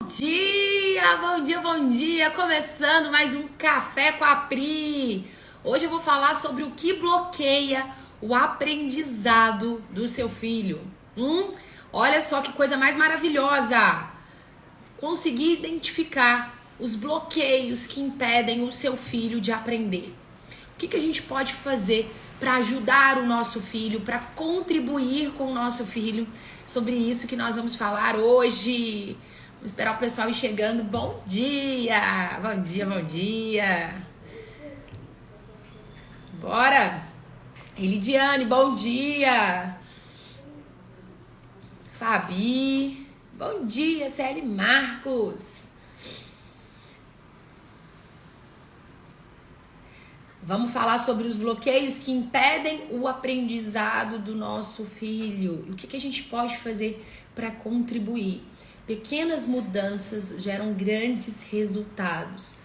dia, bom dia, bom dia! Começando mais um Café com a Pri. Hoje eu vou falar sobre o que bloqueia o aprendizado do seu filho. Olha só que coisa mais maravilhosa! Conseguir identificar os bloqueios que impedem o seu filho de aprender. O que a gente pode fazer para ajudar o nosso filho, para contribuir com o nosso filho? Sobre isso que nós vamos falar hoje. Vamos esperar o pessoal ir chegando. Bom dia! Bom dia, bom dia! Bora! Elidiane, bom dia! Fabi, bom dia, Celi Marcos! Vamos falar sobre os bloqueios que impedem o aprendizado do nosso filho. E o que a gente pode fazer para contribuir? Pequenas mudanças geram grandes resultados.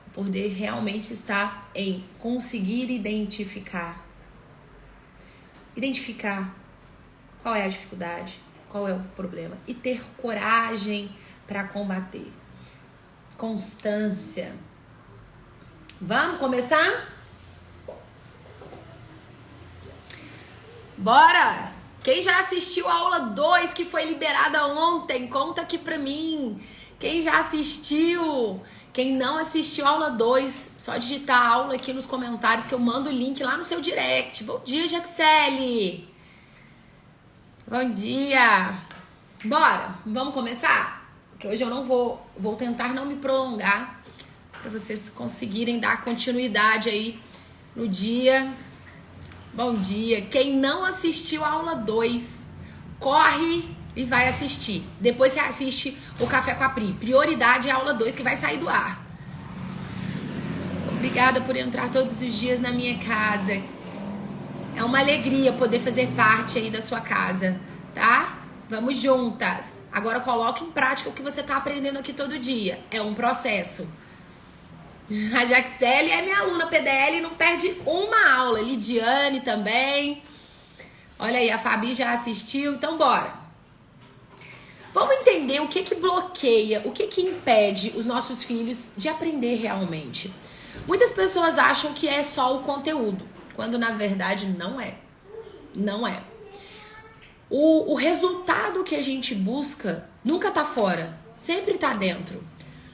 O poder realmente está em conseguir identificar qual é a dificuldade, qual é o problema e ter coragem para combater. Constância. Vamos começar? Bora! Quem já assistiu a aula 2 que foi liberada ontem, conta aqui pra mim. Quem já assistiu? Quem não assistiu a aula 2, só digitar a aula aqui nos comentários que eu mando o link lá no seu direct. Bom dia, Jaxele! Bom dia! Bora, vamos começar? Porque hoje eu não vou tentar não me prolongar para vocês conseguirem dar continuidade aí no dia. Bom dia. Quem não assistiu a aula 2, corre e vai assistir. Depois você assiste o Café com a Pri. Prioridade é a aula 2 que vai sair do ar. Obrigada por entrar todos os dias na minha casa. É uma alegria poder fazer parte aí da sua casa, tá? Vamos juntas. Agora coloque em prática o que você tá aprendendo aqui todo dia. É um processo. A Jaxele é minha aluna PDL e não perde uma aula. Lidiane também. Olha aí, a Fabi já assistiu. Então, bora. Vamos entender o que bloqueia, o que impede os nossos filhos de aprender realmente. Muitas pessoas acham que é só o conteúdo, quando na verdade não é. Não é. O resultado que a gente busca nunca tá fora, sempre tá dentro.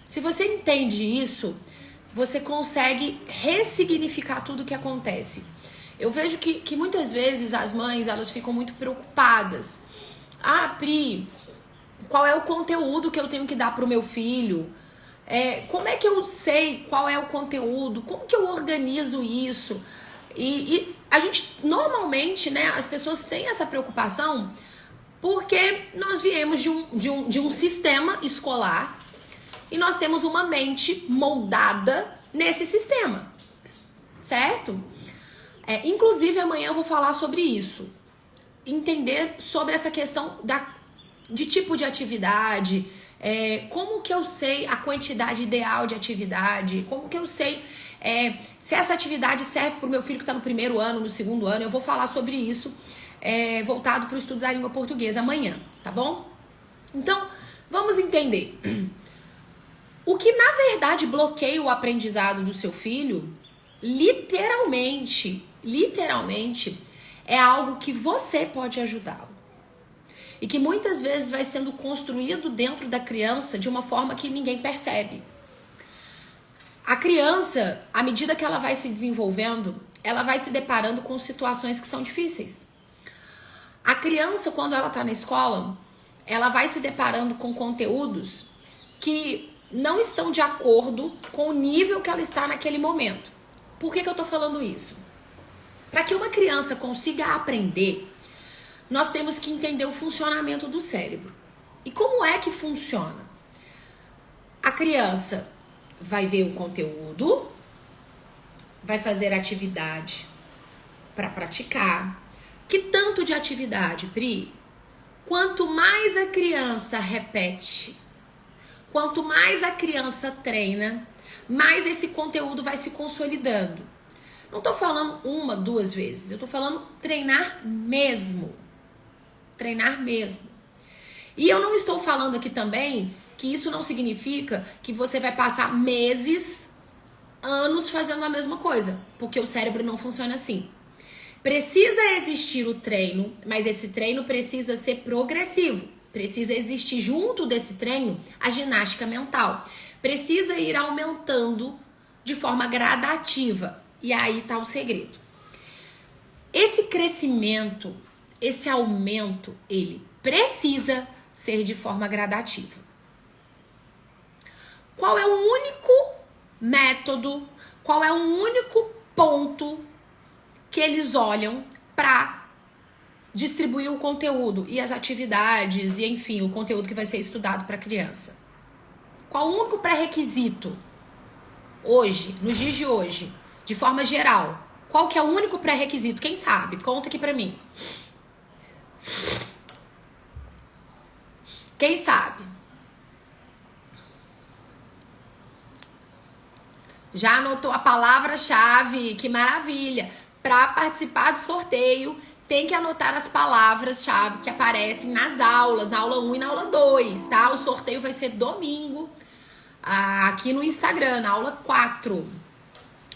Se você entende isso, você consegue ressignificar tudo o que acontece. Eu vejo que muitas vezes as mães, elas ficam muito preocupadas. Ah, Pri, qual é o conteúdo que eu tenho que dar pro meu filho? Como é que eu sei qual é o conteúdo? Como que eu organizo isso? E a gente, normalmente, né, as pessoas têm essa preocupação porque nós viemos de um sistema escolar e nós temos uma mente moldada nesse sistema, certo? Inclusive, amanhã eu vou falar sobre isso. Entender sobre essa questão de tipo de atividade, como que eu sei a quantidade ideal de atividade, como que eu sei se essa atividade serve para o meu filho que está no primeiro ano, no segundo ano. Eu vou falar sobre isso voltado para o estudo da língua portuguesa amanhã, tá bom? Então, vamos entender. O que na verdade bloqueia o aprendizado do seu filho, literalmente, é algo que você pode ajudá-lo. E que muitas vezes vai sendo construído dentro da criança de uma forma que ninguém percebe. A criança, à medida que ela vai se desenvolvendo, ela vai se deparando com situações que são difíceis. A criança, quando ela está na escola, ela vai se deparando com conteúdos que não estão de acordo com o nível que ela está naquele momento. Por que eu tô falando isso? Para que uma criança consiga aprender, nós temos que entender o funcionamento do cérebro. E como é que funciona? A criança vai ver o conteúdo, vai fazer atividade para praticar. Que tanto de atividade, Pri? Quanto mais a criança repete, quanto mais a criança treina, mais esse conteúdo vai se consolidando. Não tô falando 1, 2 vezes, eu tô falando treinar mesmo. Treinar mesmo. E eu não estou falando aqui também que isso não significa que você vai passar meses, anos fazendo a mesma coisa, porque o cérebro não funciona assim. Precisa existir o treino, mas esse treino precisa ser progressivo. Precisa existir junto desse treino a ginástica mental. Precisa ir aumentando de forma gradativa. E aí tá o segredo. Esse crescimento, esse aumento, ele precisa ser de forma gradativa. Qual é o único método, qual é o único ponto que eles olham para distribuir o conteúdo e as atividades e, enfim, o conteúdo que vai ser estudado para a criança? Qual o único pré-requisito hoje, nos dias de hoje, de forma geral? Qual que é o único pré-requisito? Quem sabe? Conta aqui pra mim. Quem sabe? Já anotou a palavra-chave? Que maravilha! Para participar do sorteio, tem que anotar as palavras-chave que aparecem nas aulas, na aula 1 e na aula 2, tá? O sorteio vai ser domingo, aqui no Instagram, na aula 4.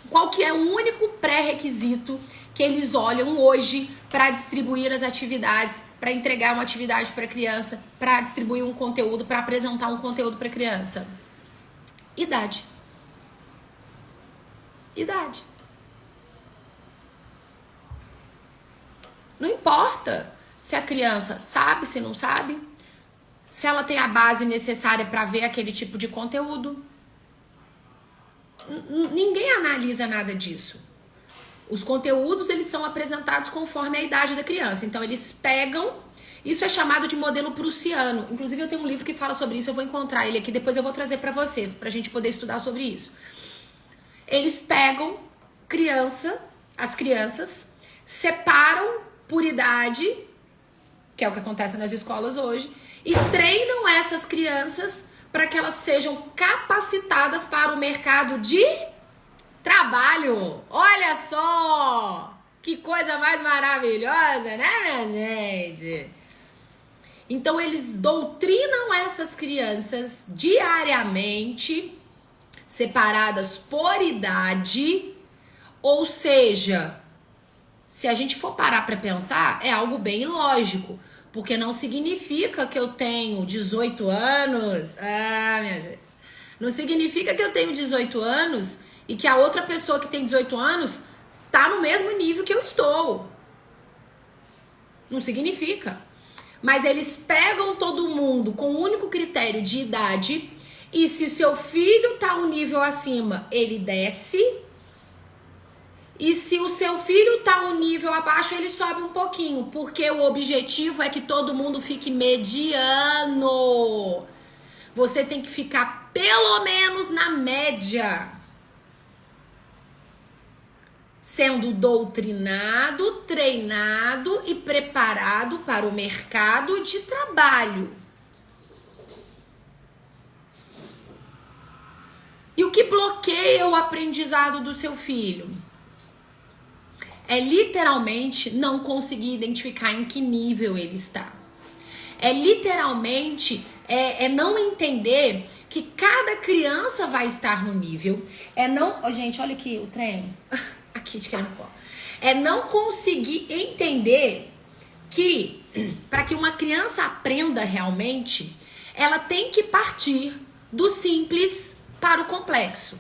Qual que é o único pré-requisito que eles olham hoje para distribuir as atividades, para entregar uma atividade para a criança, para distribuir um conteúdo, para apresentar um conteúdo para a criança? Idade. Idade. Não importa se a criança sabe, se não sabe, se ela tem a base necessária para ver aquele tipo de conteúdo. Ninguém analisa nada disso. Os conteúdos, eles são apresentados conforme a idade da criança. Então, eles pegam... Isso é chamado de modelo prussiano. Inclusive, eu tenho um livro que fala sobre isso. Eu vou encontrar ele aqui. Depois eu vou trazer para vocês, pra gente poder estudar sobre isso. Eles pegam as crianças, separam por idade, que é o que acontece nas escolas hoje, e treinam essas crianças para que elas sejam capacitadas para o mercado de trabalho. Olha só! Que coisa mais maravilhosa, né, minha gente? Então, eles doutrinam essas crianças diariamente, separadas por idade, ou seja, se a gente for parar para pensar, é algo bem ilógico, porque não significa que eu tenho 18 anos. Minha gente. Não significa que eu tenho 18 anos e que a outra pessoa que tem 18 anos está no mesmo nível que eu estou. Não significa. Mas eles pegam todo mundo com o único critério de idade, e se o seu filho tá um nível acima, ele desce. E se o seu filho tá um nível abaixo, ele sobe um pouquinho, porque o objetivo é que todo mundo fique mediano. Você tem que ficar pelo menos na média, sendo doutrinado, treinado e preparado para o mercado de trabalho. E o que bloqueia o aprendizado do seu filho? É literalmente não conseguir identificar em que nível ele está. É literalmente não entender que cada criança vai estar no nível. Gente, olha aqui o trem. Aqui de querendo pó. É não conseguir entender que para que uma criança aprenda realmente, ela tem que partir do simples para o complexo.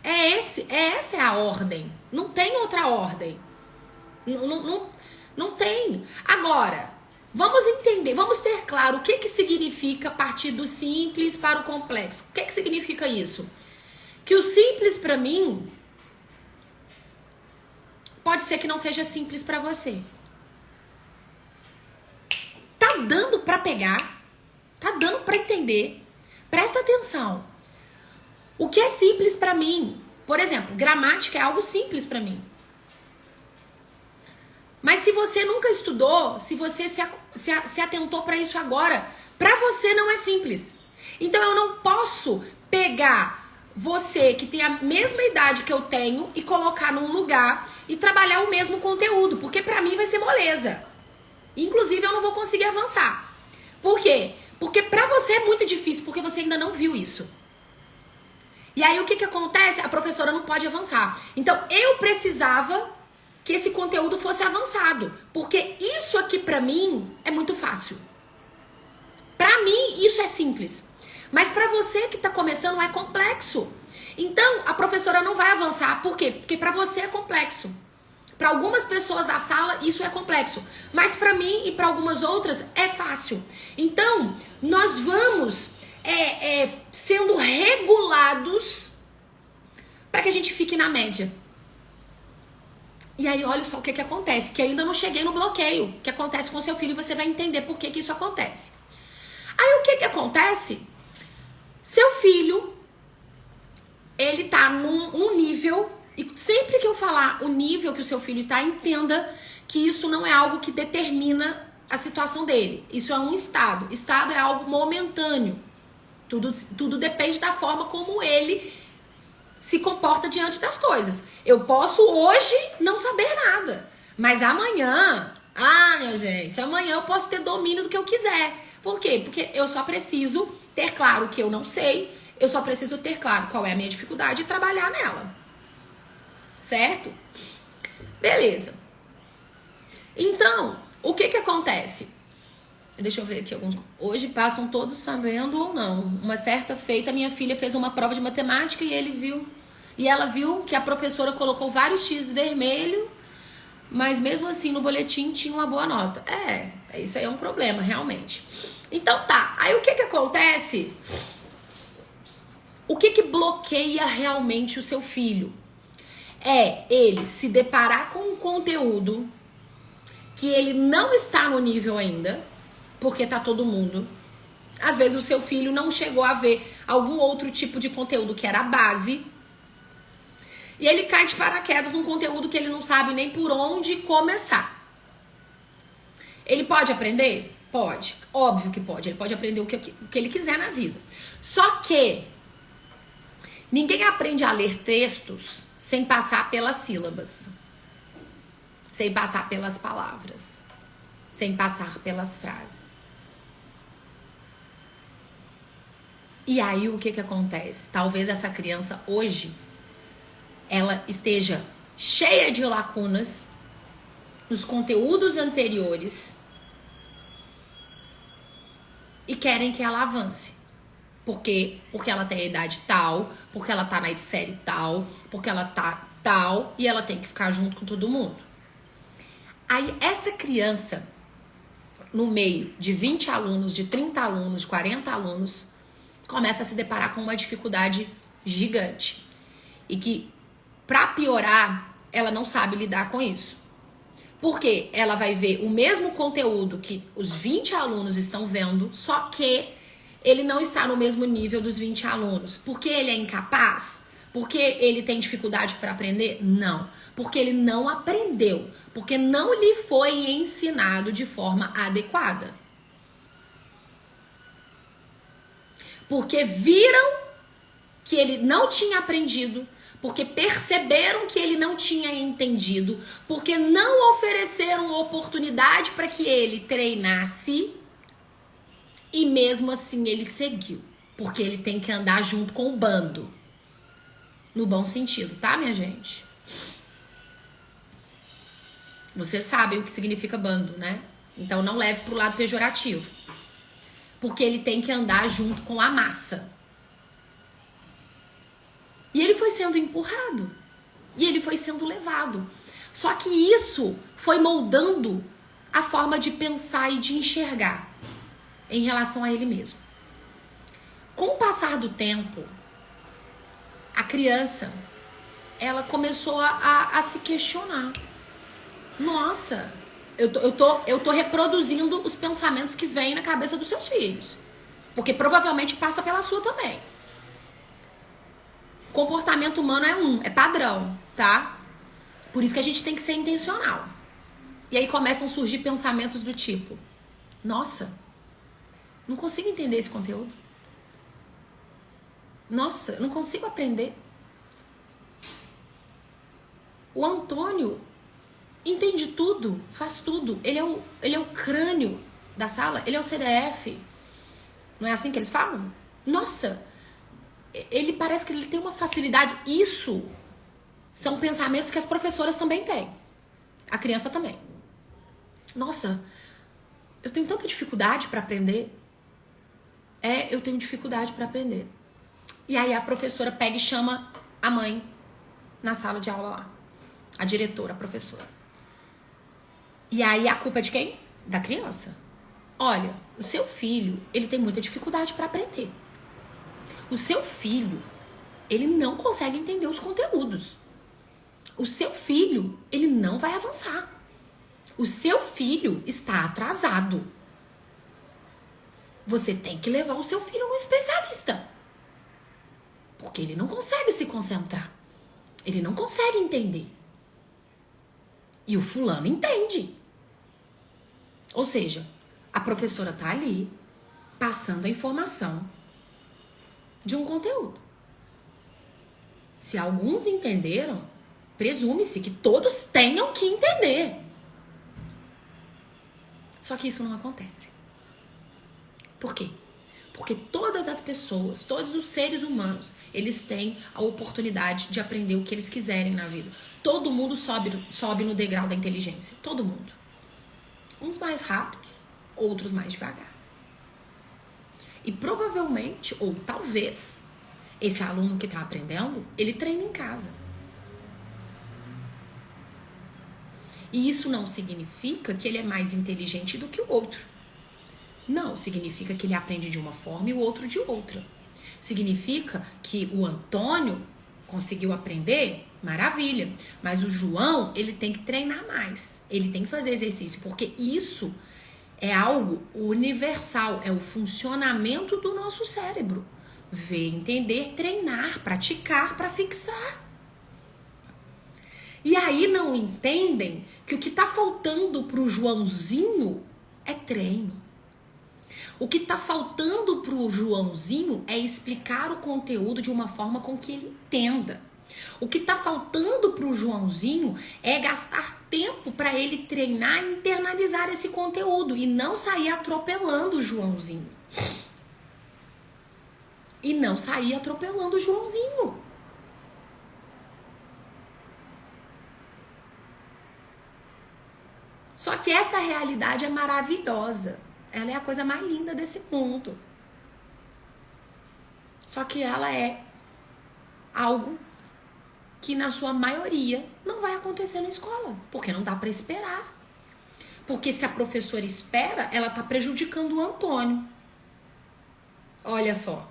Essa é a ordem. Não tem outra ordem. Não tem. Agora, vamos entender, vamos ter claro o que significa partir do simples para o complexo. O que significa isso? Que o simples para mim pode ser que não seja simples para você. Tá dando para pegar? Tá dando para entender? Presta atenção. O que é simples para mim? Por exemplo, gramática é algo simples para mim. Mas se você nunca estudou, se você se atentou para isso agora, para você não é simples. Então eu não posso pegar você que tem a mesma idade que eu tenho e colocar num lugar e trabalhar o mesmo conteúdo, porque para mim vai ser moleza. Inclusive eu não vou conseguir avançar. Por quê? Porque pra você é muito difícil, porque você ainda não viu isso. E aí o que acontece? A professora não pode avançar. Então eu precisava que esse conteúdo fosse avançado, porque isso aqui pra mim é muito fácil. Pra mim isso é simples. Mas pra você que tá começando é complexo. Então a professora não vai avançar. Por quê? Porque pra você é complexo. Para algumas pessoas da sala isso é complexo, mas para mim e para algumas outras é fácil. Então nós vamos sendo regulados para que a gente fique na média. E aí olha só o que acontece, que ainda não cheguei no bloqueio que acontece com seu filho, e você vai entender por que isso acontece. Aí o que acontece? Seu filho, ele tá num nível. E sempre que eu falar o nível que o seu filho está, entenda que isso não é algo que determina a situação dele. Isso é um estado. Estado é algo momentâneo. Tudo depende da forma como ele se comporta diante das coisas. Eu posso hoje não saber nada, mas amanhã, minha gente, amanhã eu posso ter domínio do que eu quiser. Por quê? Porque eu só preciso ter claro o que eu não sei, eu só preciso ter claro qual é a minha dificuldade e trabalhar nela. Certo? Beleza. Então, o que acontece? Deixa eu ver aqui alguns. Hoje passam todos sabendo ou não. Uma certa feita, minha filha fez uma prova de matemática e ela viu que a professora colocou vários X vermelho, mas mesmo assim no boletim tinha uma boa nota. Isso aí é um problema, realmente. Então tá. Aí o que acontece? O que bloqueia realmente o seu filho? É ele se deparar com um conteúdo que ele não está no nível ainda, porque tá todo mundo. Às vezes o seu filho não chegou a ver algum outro tipo de conteúdo que era a base, e ele cai de paraquedas num conteúdo que ele não sabe nem por onde começar. Ele pode aprender? Pode. Óbvio que pode. Ele pode aprender o que ele quiser na vida. Só que ninguém aprende a ler textos sem passar pelas sílabas, sem passar pelas palavras, sem passar pelas frases. E aí o que acontece? Talvez essa criança hoje, ela esteja cheia de lacunas nos conteúdos anteriores e querem que ela avance. Por quê? Porque ela tem a idade tal, porque ela tá na série tal, porque ela tá tal, e ela tem que ficar junto com todo mundo. Aí essa criança, no meio de 20 alunos, de 30 alunos, de 40 alunos, começa a se deparar com uma dificuldade gigante. E que, pra piorar, ela não sabe lidar com isso. Porque ela vai ver o mesmo conteúdo que os 20 alunos estão vendo, só que ele não está no mesmo nível dos 20 alunos. Porque ele é incapaz? Porque ele tem dificuldade para aprender? Não. Porque ele não aprendeu. Porque não lhe foi ensinado de forma adequada. Porque viram que ele não tinha aprendido. Porque perceberam que ele não tinha entendido. Porque não ofereceram oportunidade para que ele treinasse. E mesmo assim ele seguiu. Porque ele tem que andar junto com o bando. No bom sentido, tá, minha gente? Vocês sabem o que significa bando, né? Então não leve pro lado pejorativo. Porque ele tem que andar junto com a massa. E ele foi sendo empurrado. E ele foi sendo levado. Só que isso foi moldando a forma de pensar e de enxergar em relação a ele mesmo. Com o passar do tempo, a criança, ela começou a se questionar. Nossa, eu tô reproduzindo os pensamentos que vêm na cabeça dos seus filhos. Porque provavelmente passa pela sua também. Comportamento humano é padrão, tá? Por isso que a gente tem que ser intencional. E aí começam a surgir pensamentos do tipo: nossa, não consigo entender esse conteúdo. Nossa, eu não consigo aprender. O Antônio entende tudo, faz tudo. Ele é o crânio da sala, ele é o CDF. Não é assim que eles falam? Nossa, ele parece que ele tem uma facilidade. Isso são pensamentos que as professoras também têm. A criança também. Nossa, eu tenho tanta dificuldade para aprender. Eu tenho dificuldade para aprender. E aí a professora pega e chama a mãe na sala de aula lá. A diretora, a professora. E aí a culpa é de quem? Da criança. Olha, o seu filho, ele tem muita dificuldade para aprender. O seu filho, ele não consegue entender os conteúdos. O seu filho, ele não vai avançar. O seu filho está atrasado. Você tem que levar o seu filho a um especialista. Porque ele não consegue se concentrar. Ele não consegue entender. E o fulano entende. Ou seja, a professora tá ali passando a informação de um conteúdo. Se alguns entenderam, presume-se que todos tenham que entender. Só que isso não acontece. Por quê? Porque todas as pessoas, todos os seres humanos, eles têm a oportunidade de aprender o que eles quiserem na vida. Todo mundo sobe no degrau da inteligência. Todo mundo. Uns mais rápidos, outros mais devagar. E provavelmente, ou talvez, esse aluno que está aprendendo, ele treina em casa. E isso não significa que ele é mais inteligente do que o outro. Não, significa que ele aprende de uma forma e o outro de outra. Significa que o Antônio conseguiu aprender, maravilha. Mas o João, ele tem que treinar mais. Ele tem que fazer exercício, porque isso é algo universal. É o funcionamento do nosso cérebro. Ver, entender, treinar, praticar para fixar. E aí não entendem que o que tá faltando pro Joãozinho é treino. O que tá faltando pro Joãozinho é explicar o conteúdo de uma forma com que ele entenda. O que tá faltando pro Joãozinho é gastar tempo para ele treinar e internalizar esse conteúdo e não sair atropelando o Joãozinho. E não sair atropelando o Joãozinho. Só que essa realidade é maravilhosa. Ela é a coisa mais linda desse mundo. Só que ela é algo que na sua maioria não vai acontecer na escola. Porque não dá para esperar. Porque se a professora espera, ela tá prejudicando o Antônio. Olha só.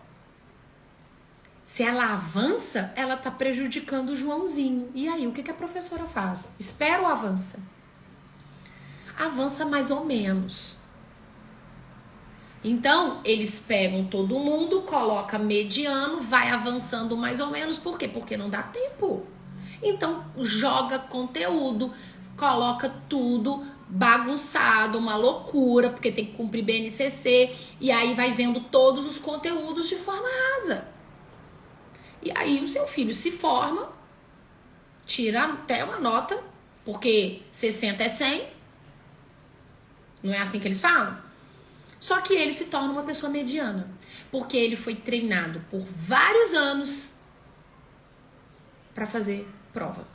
Se ela avança, ela tá prejudicando o Joãozinho. E aí, o que a professora faz? Espera ou avança? Avança mais ou menos. Então, eles pegam todo mundo, coloca mediano, vai avançando mais ou menos. Por quê? Porque não dá tempo. Então, joga conteúdo, coloca tudo bagunçado, uma loucura, porque tem que cumprir BNCC. E aí vai vendo todos os conteúdos de forma rasa. E aí o seu filho se forma, tira até uma nota, porque 60 é 100. Não é assim que eles falam? Só que ele se torna uma pessoa mediana. Porque ele foi treinado por vários anos para fazer prova.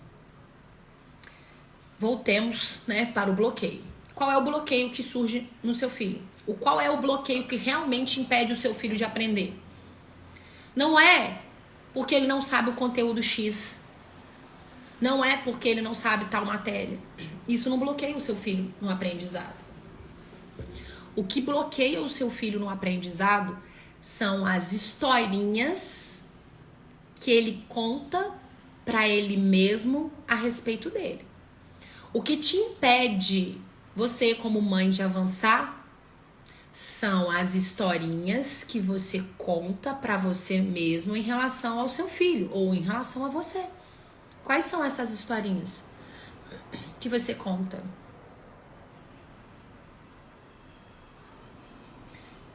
Voltemos, para o bloqueio. Qual é o bloqueio que surge no seu filho? Qual é o bloqueio que realmente impede o seu filho de aprender? Não é porque ele não sabe o conteúdo X. Não é porque ele não sabe tal matéria. Isso não bloqueia o seu filho no aprendizado. O que bloqueia o seu filho no aprendizado são as historinhas que ele conta para ele mesmo a respeito dele. O que te impede você, como mãe, de avançar são as historinhas que você conta para você mesmo em relação ao seu filho ou em relação a você. Quais são essas historinhas que você conta?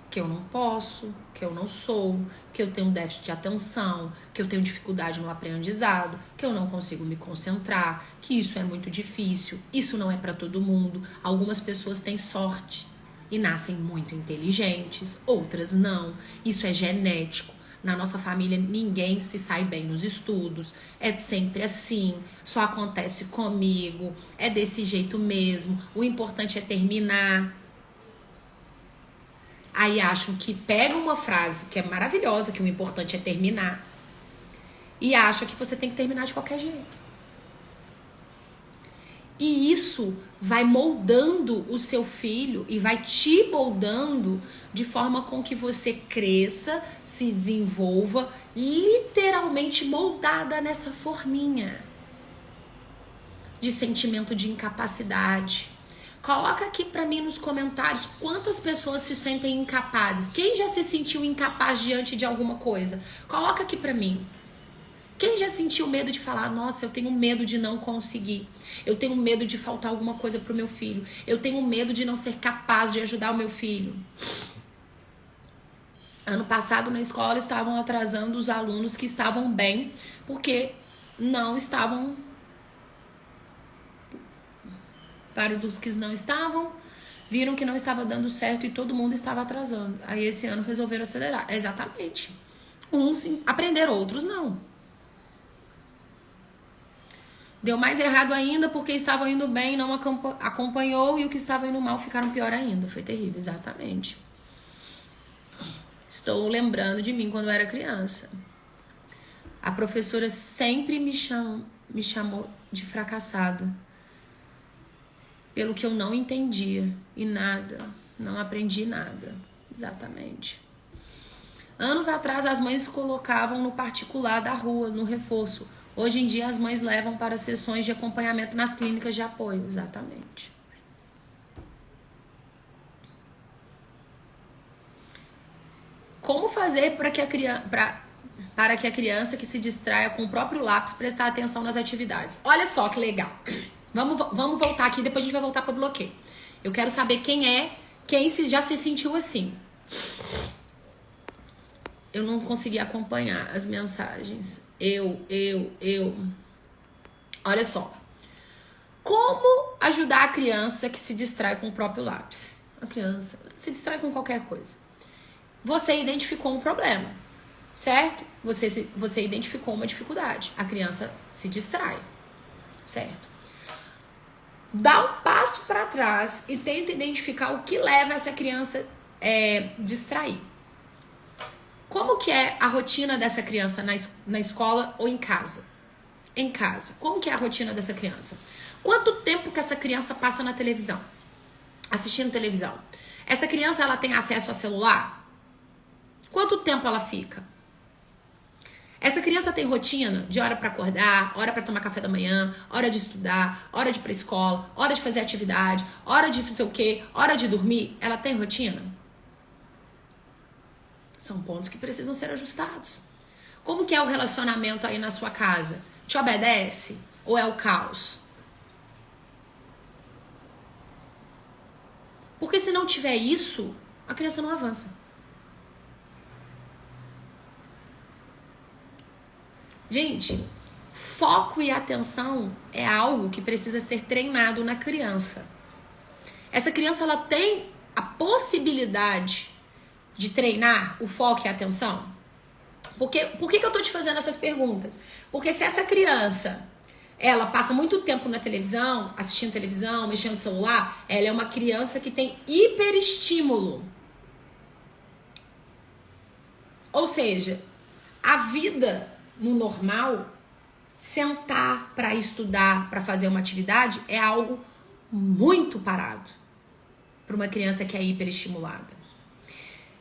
Que eu não posso, que eu não sou, que eu tenho déficit de atenção, que eu tenho dificuldade no aprendizado, que eu não consigo me concentrar, que isso é muito difícil, isso não é para todo mundo. Algumas pessoas têm sorte e nascem muito inteligentes, outras não. Isso é genético. Na nossa família ninguém se sai bem nos estudos, é sempre assim, só acontece comigo, é desse jeito mesmo, o importante é terminar. Aí acham que pegam uma frase que é maravilhosa, que o importante é terminar, e acham que você tem que terminar de qualquer jeito. E isso vai moldando o seu filho e vai te moldando de forma com que você cresça, se desenvolva, literalmente moldada nessa forminha de sentimento de incapacidade. Coloca aqui pra mim nos comentários quantas pessoas se sentem incapazes. Quem já se sentiu incapaz diante de alguma coisa? Coloca aqui pra mim. Quem já sentiu medo de falar, nossa, eu tenho medo de não conseguir. Eu tenho medo de faltar alguma coisa pro meu filho. Eu tenho medo de não ser capaz de ajudar o meu filho. Ano passado na escola estavam atrasando os alunos que estavam bem, porque não estavam... Para os que não estavam, viram que não estava dando certo e todo mundo estava atrasando. Aí esse ano resolveram acelerar. Exatamente. Uns aprenderam, outros não. Deu mais errado ainda porque estavam indo bem, não acompanhou, e o que estava indo mal ficaram pior ainda. Foi terrível, exatamente. Estou lembrando de mim quando eu era criança. A professora sempre me chamou de fracassada. Pelo que eu não entendia. E nada, não aprendi nada. Exatamente. Anos atrás as mães colocavam no particular da rua, no reforço. Hoje em dia as mães levam para sessões de acompanhamento nas clínicas de apoio. Exatamente. Como fazer para que a criança que se distraia com o próprio lápis prestar atenção nas atividades? Olha só que legal. Vamos voltar aqui, depois a gente vai voltar para o bloqueio. Eu quero saber quem já se sentiu assim. Eu não consegui acompanhar as mensagens. Olha só. Como ajudar a criança que se distrai com o próprio lápis? A criança se distrai com qualquer coisa. Você identificou um problema, certo? Você identificou uma dificuldade. A criança se distrai, certo? Dá um passo para trás e tenta identificar o que leva essa criança a distrair. Como que é a rotina dessa criança na escola ou em casa? Em casa. Como que é a rotina dessa criança? Quanto tempo que essa criança passa na televisão? Assistindo televisão. Essa criança, ela tem acesso a celular? Quanto tempo ela fica? Essa criança tem rotina de hora para acordar, hora para tomar café da manhã, hora de estudar, hora de ir pra escola, hora de fazer atividade, hora de fazer o quê, hora de dormir? Ela tem rotina? São pontos que precisam ser ajustados. Como que é o relacionamento aí na sua casa? Te obedece ou é o caos? Porque se não tiver isso, a criança não avança. Gente, foco e atenção é algo que precisa ser treinado na criança. Essa criança, ela tem a possibilidade de treinar o foco e a atenção? Por que eu tô te fazendo essas perguntas? Porque se essa criança, ela passa muito tempo na televisão, assistindo televisão, mexendo no celular, ela é uma criança que tem hiperestímulo. Ou seja, a vida no normal, sentar para estudar, para fazer uma atividade, é algo muito parado para uma criança que é hiperestimulada.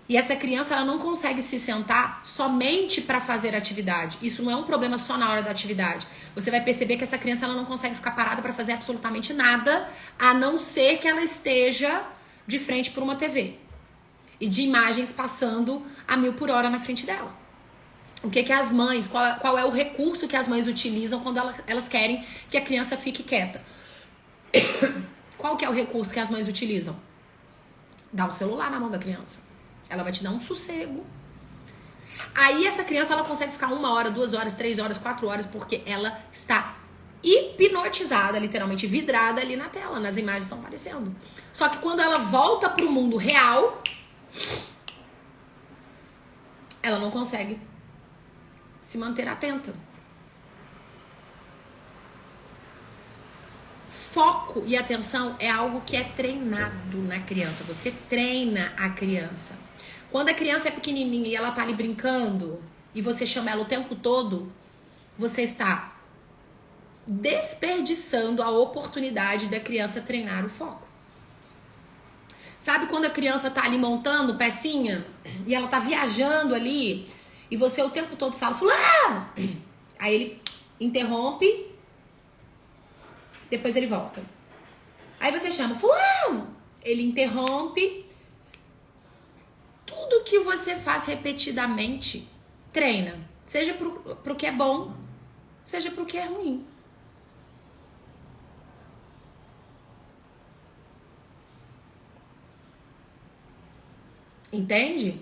E essa criança, ela não consegue se sentar somente para fazer atividade. Isso não é um problema só na hora da atividade. Você vai perceber que essa criança, ela não consegue ficar parada para fazer absolutamente nada, a não ser que ela esteja de frente por uma TV e de imagens passando a 1000 por hora na frente dela. O que as mães, qual é o recurso que as mães utilizam quando elas querem que a criança fique quieta? Qual que é o recurso que as mães utilizam? Dá o celular na mão da criança. Ela vai te dar um sossego. Aí essa criança, ela consegue ficar 1 hora, 2 horas, 3 horas, 4 horas, porque ela está hipnotizada, literalmente vidrada ali na tela, nas imagens estão aparecendo. Só que quando ela volta pro mundo real, ela não consegue se manter atenta. Foco e atenção é algo que é treinado na criança. Você treina a criança. Quando a criança é pequenininha e ela tá ali brincando e você chama ela o tempo todo, você está desperdiçando a oportunidade da criança treinar o foco. Sabe quando a criança tá ali montando pecinha e ela tá viajando ali e você o tempo todo fala, fulano! Aí ele interrompe, depois ele volta. Aí você chama, fulano! Ele interrompe. Tudo que você faz repetidamente, treina. Seja pro que é bom, seja pro que é ruim. Entende?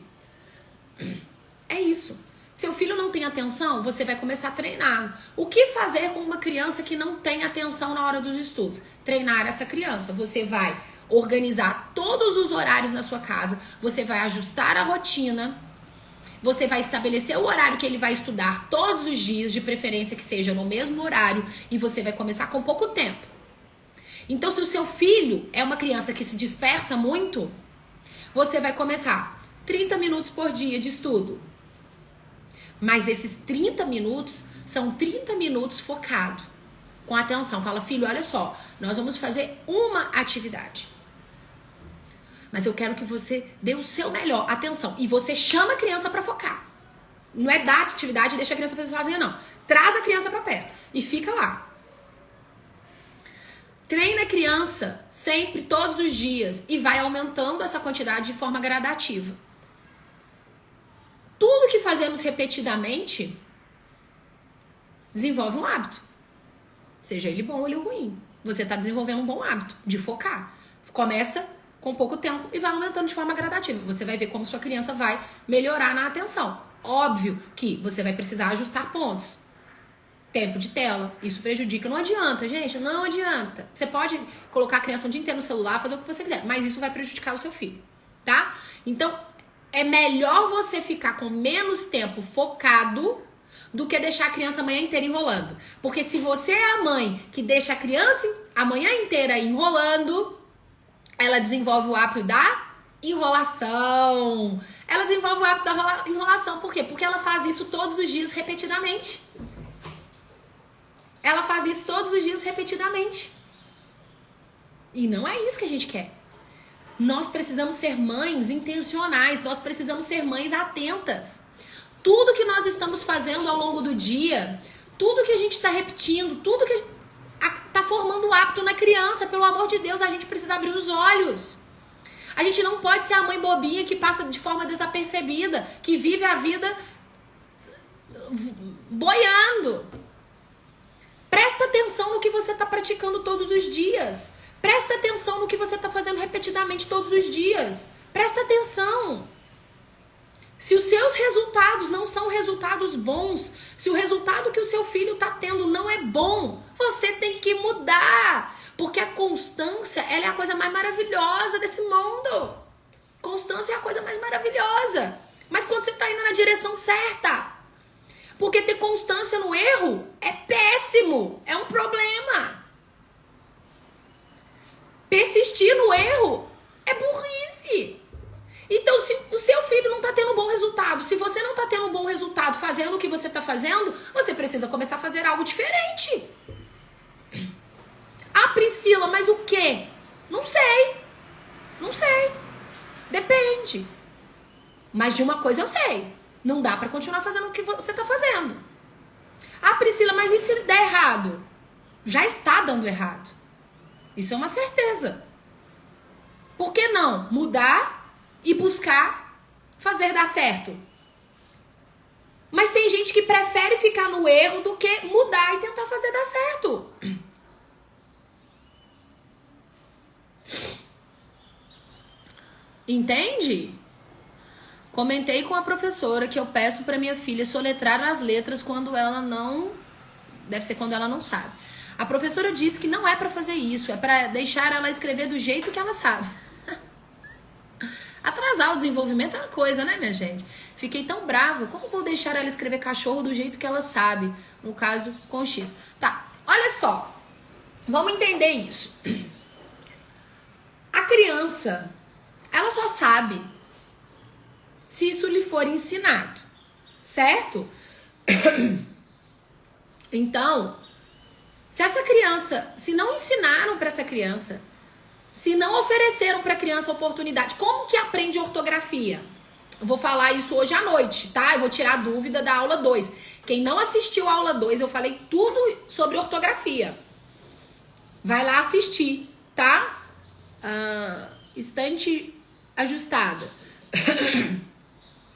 É isso. Seu filho não tem atenção, você vai começar a treinar. O que fazer com uma criança que não tem atenção na hora dos estudos? Treinar essa criança. Você vai organizar todos os horários na sua casa, você vai ajustar a rotina, você vai estabelecer o horário que ele vai estudar todos os dias, de preferência que seja no mesmo horário, e você vai começar com pouco tempo. Então, se o seu filho é uma criança que se dispersa muito, você vai começar 30 minutos por dia de estudo. Mas esses 30 minutos são 30 minutos focado, com atenção. Fala, filho, olha só, nós vamos fazer uma atividade. Mas eu quero que você dê o seu melhor, atenção. E você chama a criança para focar. Não é dar atividade e deixa a criança fazer sozinha, não. Traz a criança para perto e fica lá. Treina a criança sempre, todos os dias, e vai aumentando essa quantidade de forma gradativa. Tudo que fazemos repetidamente desenvolve um hábito. Seja ele bom ou ele ruim. Você está desenvolvendo um bom hábito de focar. Começa com pouco tempo e vai aumentando de forma gradativa. Você vai ver como sua criança vai melhorar na atenção. Óbvio que você vai precisar ajustar pontos. Tempo de tela, isso prejudica. Não adianta, gente, não adianta. Você pode colocar a criança o dia inteiro no celular, fazer o que você quiser, mas isso vai prejudicar o seu filho, tá? Então, é melhor você ficar com menos tempo focado do que deixar a criança a manhã inteira enrolando. Porque se você é a mãe que deixa a criança a manhã inteira enrolando, ela desenvolve o hábito da enrolação. Ela desenvolve o hábito da enrolação. Por quê? Porque ela faz isso todos os dias repetidamente. Ela faz isso todos os dias repetidamente. E não é isso que a gente quer. Nós precisamos ser mães intencionais. Nós precisamos ser mães atentas. Tudo que nós estamos fazendo ao longo do dia, tudo que a gente está repetindo, tudo que está formando um hábito na criança, pelo amor de Deus, a gente precisa abrir os olhos. A gente não pode ser a mãe bobinha que passa de forma desapercebida, que vive a vida boiando. Presta atenção no que você está praticando todos os dias. Presta atenção no que você está fazendo repetidamente todos os dias. Presta atenção. Se os seus resultados não são resultados bons, se o resultado que o seu filho está tendo não é bom, você tem que mudar. Porque a constância, ela é a coisa mais maravilhosa desse mundo. Constância é a coisa mais maravilhosa. Mas quando você está indo na direção certa. Porque ter constância no erro é péssimo, é um problema. Persistir no erro é burrice. Então, se o seu filho não está tendo um bom resultado, se você não está tendo um bom resultado fazendo o que você está fazendo, você precisa começar a fazer algo diferente. Ah, Priscila, mas o quê? Não sei. Não sei. Depende. Mas de uma coisa eu sei. Não dá pra continuar fazendo o que você tá fazendo. Ah, Priscila, mas e se der errado? Já está dando errado. Isso é uma certeza. Por que não mudar e buscar fazer dar certo? Mas tem gente que prefere ficar no erro do que mudar e tentar fazer dar certo. Entende? Comentei com a professora que eu peço para minha filha soletrar as letras quando ela não... Deve ser quando ela não sabe. A professora disse que não é pra fazer isso, é pra deixar ela escrever do jeito que ela sabe. Atrasar o desenvolvimento é uma coisa, né, minha gente? Fiquei tão brava. Como vou deixar ela escrever cachorro do jeito que ela sabe? No caso, com X. Tá, olha só. Vamos entender isso. A criança, ela só sabe se isso lhe for ensinado, certo? Então, se essa criança, se não ensinaram para essa criança, se não ofereceram para a criança oportunidade, como que aprende ortografia? Eu vou falar isso hoje à noite, tá? Eu vou tirar a dúvida da aula 2. Quem não assistiu a aula 2, eu falei tudo sobre ortografia. Vai lá assistir, tá? Estante ajustada.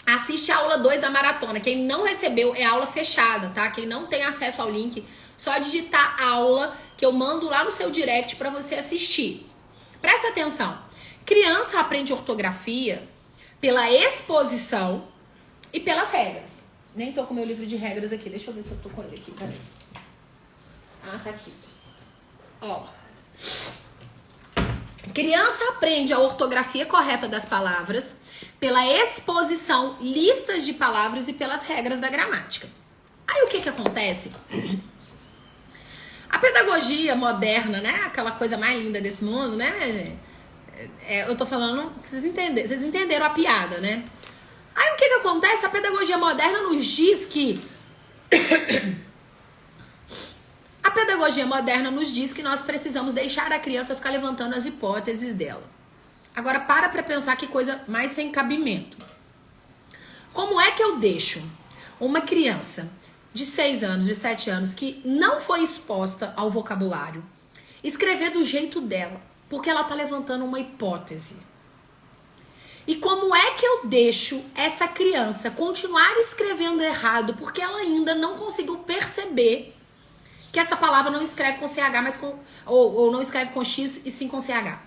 Assiste a aula 2 da maratona. Quem não recebeu é aula fechada, tá? Quem não tem acesso ao link, só digitar aula que eu mando lá no seu direct para você assistir. Presta atenção. Criança aprende ortografia pela exposição e pelas regras. Nem tô com meu livro de regras aqui. Deixa eu ver se eu tô com ele aqui. Peraí. Tá aqui. Ó. Criança aprende a ortografia correta das palavras pela exposição, listas de palavras e pelas regras da gramática. Aí o que acontece? A pedagogia moderna, né? Aquela coisa mais linda desse mundo, né, minha gente? Eu tô falando que vocês entenderam a piada, né? Aí o que acontece? A pedagogia moderna nos diz que... A pedagogia moderna nos diz que nós precisamos deixar a criança ficar levantando as hipóteses dela. Agora para pensar que coisa mais sem cabimento. Como é que eu deixo uma criança de 6 anos, de 7 anos, que não foi exposta ao vocabulário, escrever do jeito dela, porque ela tá levantando uma hipótese? E como é que eu deixo essa criança continuar escrevendo errado, porque ela ainda não conseguiu perceber que essa palavra não escreve com CH, mas com... Ou não escreve com X e sim com CH.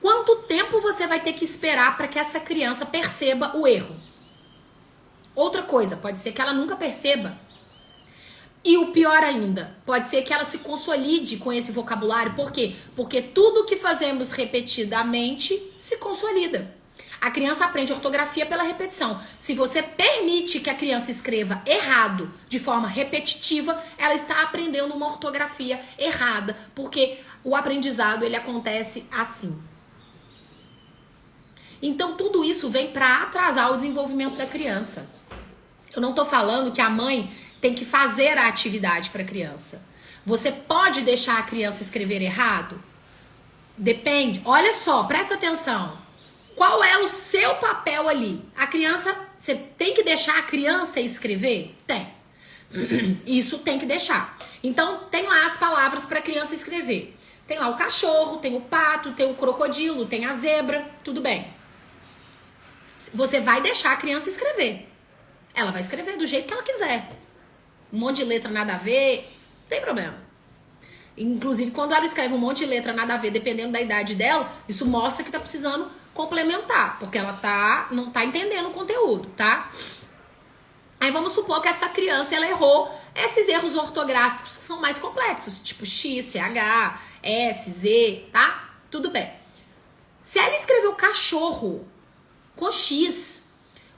Quanto tempo você vai ter que esperar para que essa criança perceba o erro? Outra coisa, pode ser que ela nunca perceba. E o pior ainda, pode ser que ela se consolide com esse vocabulário. Por quê? Porque tudo que fazemos repetidamente se consolida. A criança aprende ortografia pela repetição. Se você permite que a criança escreva errado de forma repetitiva, ela está aprendendo uma ortografia errada, porque o aprendizado ele acontece assim. Então tudo isso vem para atrasar o desenvolvimento da criança. Eu não tô falando que a mãe tem que fazer a atividade para a criança. Você pode deixar a criança escrever errado? Depende. Olha só, presta atenção. Qual é o seu papel ali? A criança, você tem que deixar a criança escrever? Tem. Isso tem que deixar. Então, tem lá as palavras para a criança escrever. Tem lá o cachorro, tem o pato, tem o crocodilo, tem a zebra, tudo bem. Você vai deixar a criança escrever. Ela vai escrever do jeito que ela quiser. Um monte de letra nada a ver, não tem problema. Inclusive, quando ela escreve um monte de letra nada a ver, dependendo da idade dela, isso mostra que tá precisando complementar, porque ela não tá entendendo o conteúdo, tá? Aí vamos supor que essa criança, ela errou esses erros ortográficos que são mais complexos, tipo X, CH, S, Z, tá? Tudo bem. Se ela escreveu cachorro com X,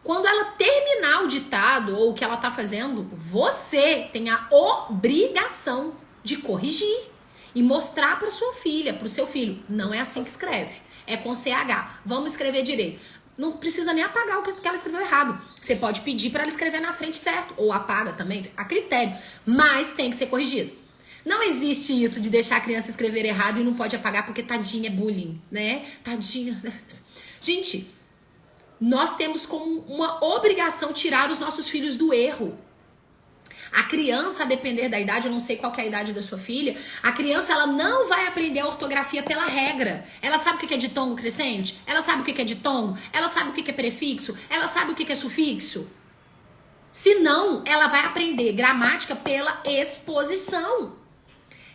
quando ela terminar o ditado ou o que ela tá fazendo, você tem a obrigação de corrigir e mostrar para sua filha, para o seu filho, não é assim que escreve, é com CH, vamos escrever direito. Não precisa nem apagar o que ela escreveu errado. Você pode pedir para ela escrever na frente certo, ou apaga também, a critério, mas tem que ser corrigido. Não existe isso de deixar a criança escrever errado e não pode apagar porque tadinha é bullying, né? Tadinha. Gente, nós temos como uma obrigação tirar os nossos filhos do erro. A criança, a depender da idade, eu não sei qual que é a idade da sua filha, a criança ela não vai aprender a ortografia pela regra. Ela sabe o que é ditongo crescente? Ela sabe o que é ditongo? Ela sabe o que é prefixo? Ela sabe o que é sufixo? Se não, ela vai aprender gramática pela exposição.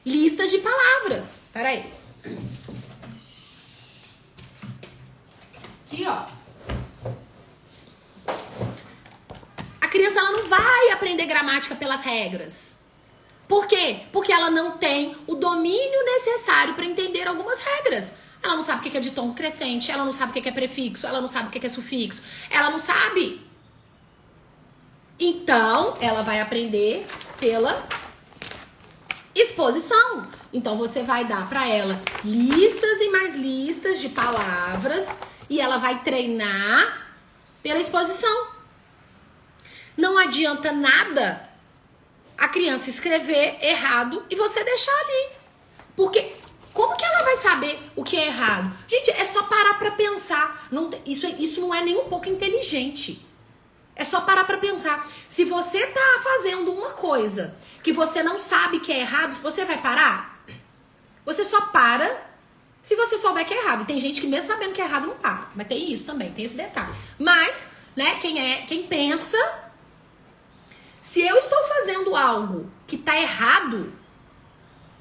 Listas de palavras. Peraí. Aqui, ó. A criança ela não vai aprender gramática pelas regras. Por quê? Porque ela não tem o domínio necessário para entender algumas regras. Ela não sabe o que é ditongo crescente, ela não sabe o que é prefixo, ela não sabe o que é sufixo, ela não sabe. Então, ela vai aprender pela exposição. Então, você vai dar para ela listas e mais listas de palavras e ela vai treinar pela exposição. Não adianta nada a criança escrever errado e você deixar ali. Porque como que ela vai saber o que é errado? Gente, é só parar pra pensar. Isso não é nem um pouco inteligente. É só parar pra pensar. Se você tá fazendo uma coisa que você não sabe que é errado, você vai parar? Você só para se você souber que é errado. Tem gente que mesmo sabendo que é errado não para. Mas tem isso também, tem esse detalhe. Mas, né, quem pensa, se eu estou fazendo algo que tá errado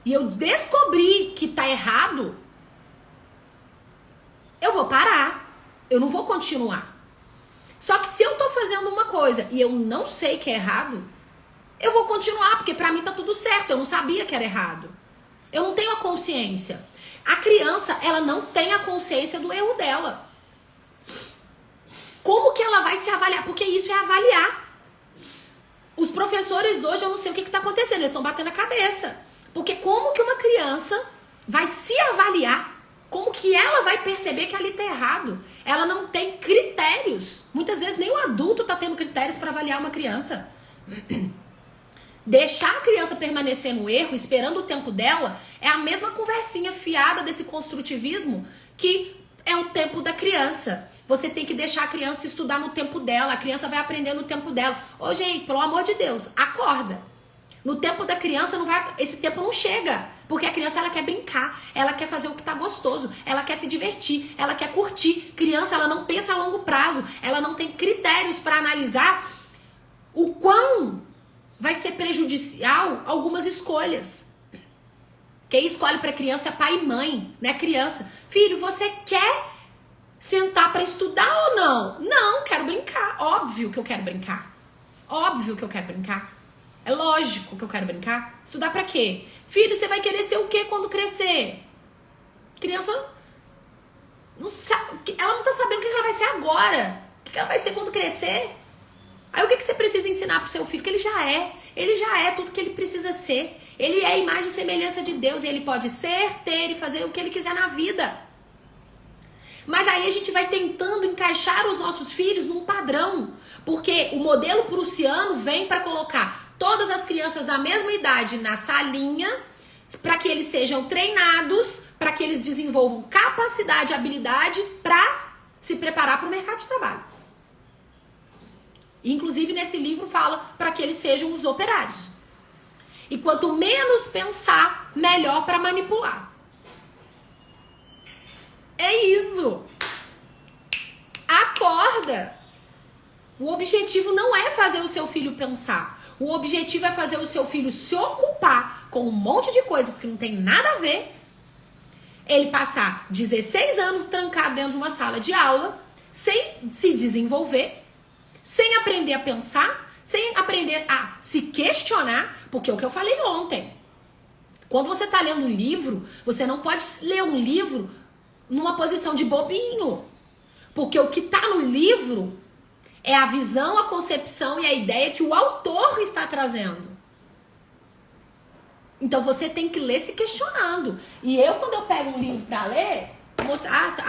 e eu descobri que tá errado, eu vou parar. Eu não vou continuar. Só que se eu tô fazendo uma coisa e eu não sei que é errado, eu vou continuar, porque pra mim tá tudo certo. Eu não sabia que era errado. Eu não tenho a consciência. A criança, ela não tem a consciência do erro dela. Como que ela vai se avaliar? Porque isso é avaliar. Os professores hoje, eu não sei o que tá acontecendo, eles estão batendo a cabeça. Porque como que uma criança vai se avaliar? Como que ela vai perceber que ali tá errado? Ela não tem critérios. Muitas vezes nem o adulto tá tendo critérios para avaliar uma criança. Deixar a criança permanecer no erro, esperando o tempo dela, é a mesma conversinha fiada desse construtivismo que é o tempo da criança. Você tem que deixar a criança estudar no tempo dela, a criança vai aprender no tempo dela. Ô, gente, pelo amor de Deus, acorda. No tempo da criança, esse tempo não chega. Porque a criança, ela quer brincar, ela quer fazer o que tá gostoso, ela quer se divertir, ela quer curtir. Criança, ela não pensa a longo prazo, ela não tem critérios para analisar o quão vai ser prejudicial algumas escolhas. Quem escolhe para criança é pai e mãe, né? Criança. Filho, você quer sentar para estudar ou não? Não, quero brincar. Óbvio que eu quero brincar. Óbvio que eu quero brincar. É lógico que eu quero brincar. Estudar pra quê? Filho, você vai querer ser o quê quando crescer? Criança não sabe, ela não tá sabendo o que ela vai ser agora. O que ela vai ser quando crescer? Aí o que você precisa ensinar pro seu filho? Que ele já é. Ele já é tudo que ele precisa ser. Ele é a imagem e semelhança de Deus. E ele pode ser, ter e fazer o que ele quiser na vida. Mas aí a gente vai tentando encaixar os nossos filhos num padrão. Porque o modelo prussiano vem para colocar todas as crianças da mesma idade na salinha, para que eles sejam treinados, para que eles desenvolvam capacidade e habilidade para se preparar para o mercado de trabalho. Inclusive, nesse livro fala para que eles sejam os operários. E quanto menos pensar, melhor para manipular. É isso. Acorda. O objetivo não é fazer o seu filho pensar. O objetivo é fazer o seu filho se ocupar com um monte de coisas que não tem nada a ver. Ele passar 16 anos trancado dentro de uma sala de aula, sem se desenvolver, sem aprender a pensar, sem aprender a se questionar, porque é o que eu falei ontem. Quando você está lendo um livro, você não pode ler um livro numa posição de bobinho. Porque o que está no livro é a visão, a concepção e a ideia que o autor está trazendo. Então você tem que ler se questionando. E eu, quando eu pego um livro para ler,